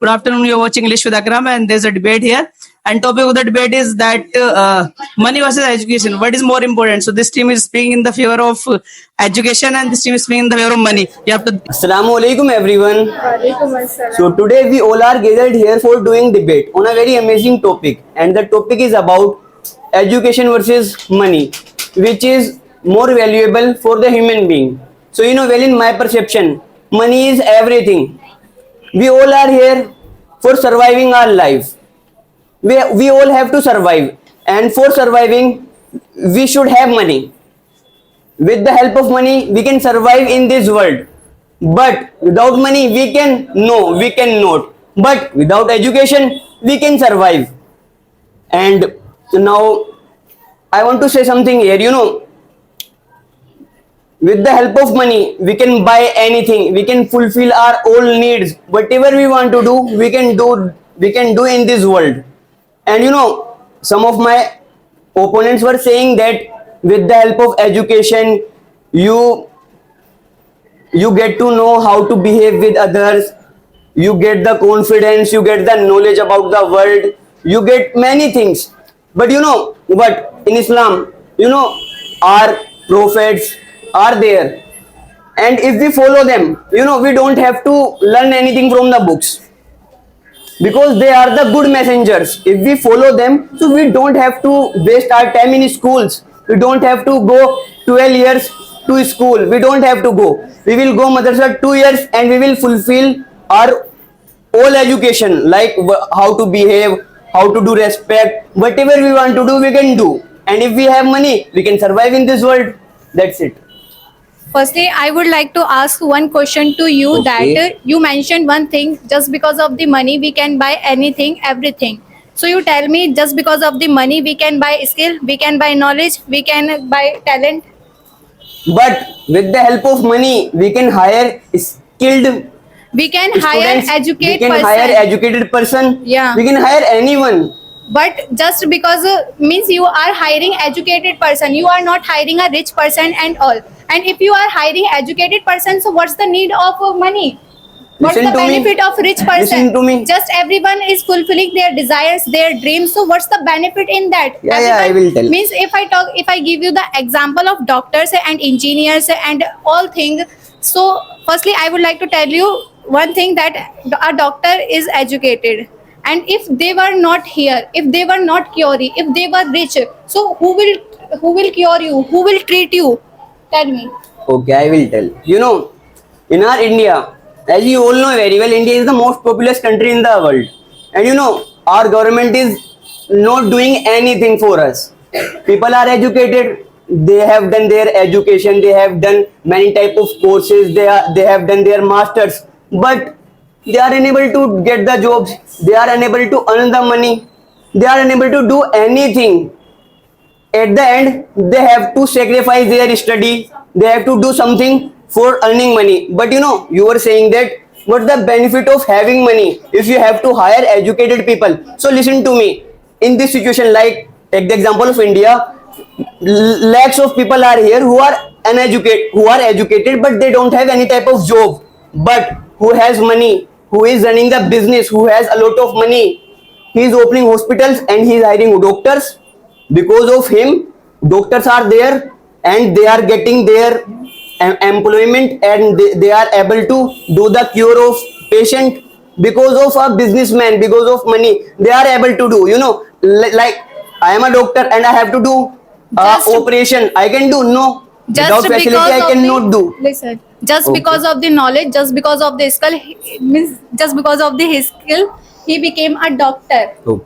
Good afternoon. You're watching English with Akram, and there's a debate here. And topic of the debate is that money versus education. What is more important? So this team is speaking in the favor of education, and this team is speaking in the favor of money. You have to. Assalamu alaikum everyone. Walaikum assalam. So today we all are gathered here for doing debate on a very amazing topic, and the topic is about education versus money, which is more valuable for the human being. So well, in my perception, money is everything. We all are here for surviving our life. We all have to survive, and for surviving we should have money. With the help of money we can survive in this world, but without money we cannot. But without education we can survive. And now I want to say something here. With the help of money we can buy anything, we can fulfill our all needs. Whatever we want to do, we can do in this world. And some of my opponents were saying that with the help of education you get to know how to behave with others, you get the confidence, you get the knowledge about the world, you get many things. But what, in Islam, our prophets are there, and if we follow them, we don't have to learn anything from the books, because they are the good messengers. If we follow them, so we don't have to waste our time in schools. We don't have to go 12 years to school. We don't have to go. We will go madrasa 2 years, and we will fulfill our all education, like how to behave, how to do respect. Whatever we want to do, we can do. And if we have money, we can survive in this world. That's it. Firstly, I would like to ask one question to you. Okay. That you mentioned one thing, just because of the money we can buy anything, everything. So you tell me, just because of the money we can buy skill, we can buy knowledge, we can buy talent. But with the help of money, we can hire skilled We can hire students, educate we can person. hire educated person. Yeah. We can hire anyone. But just because means you are hiring educated person, you are not hiring a rich person and all. And if you are hiring educated person, so what's the need of money? What's Listen the to me. benefit of rich person? Listen to me. Just everyone is fulfilling their desires, their dreams. So what's the benefit in that? Yeah, I will tell. Means if I give you the example of doctors and engineers and all things. So firstly, I would like to tell you one thing, that a doctor is educated. And if they were not here, if they were not curing, if they were rich, so who will cure you? Who will treat you? Tell me. Okay, I will tell. In our India, as you all know very well, India is the most populous country in the world. And our government is not doing anything for us. People are educated, they have done their education, they have done many type of courses, they have done their masters, but they are unable to get the jobs, they are unable to earn the money, they are unable to do anything. At the end, they have to sacrifice their study, they have to do something for earning money. But you were saying that what's the benefit of having money if you have to hire educated people? So listen to me. In this situation, like take the example of India, lakhs of people are here who are educated, but they don't have any type of job. But who has money, who is running the business, who has a lot of money, he is opening hospitals and he is hiring doctors. Because of him, doctors are there and they are getting their employment, and they are able to do the cure of patient. Because of a businessman, because of money, they are able to do. Like I am a doctor and I have to do operation. I can do. No, without facility I cannot do. Listen, just Okay. because of the knowledge, just because of the skill, means just because of his skill, he became a doctor. Okay.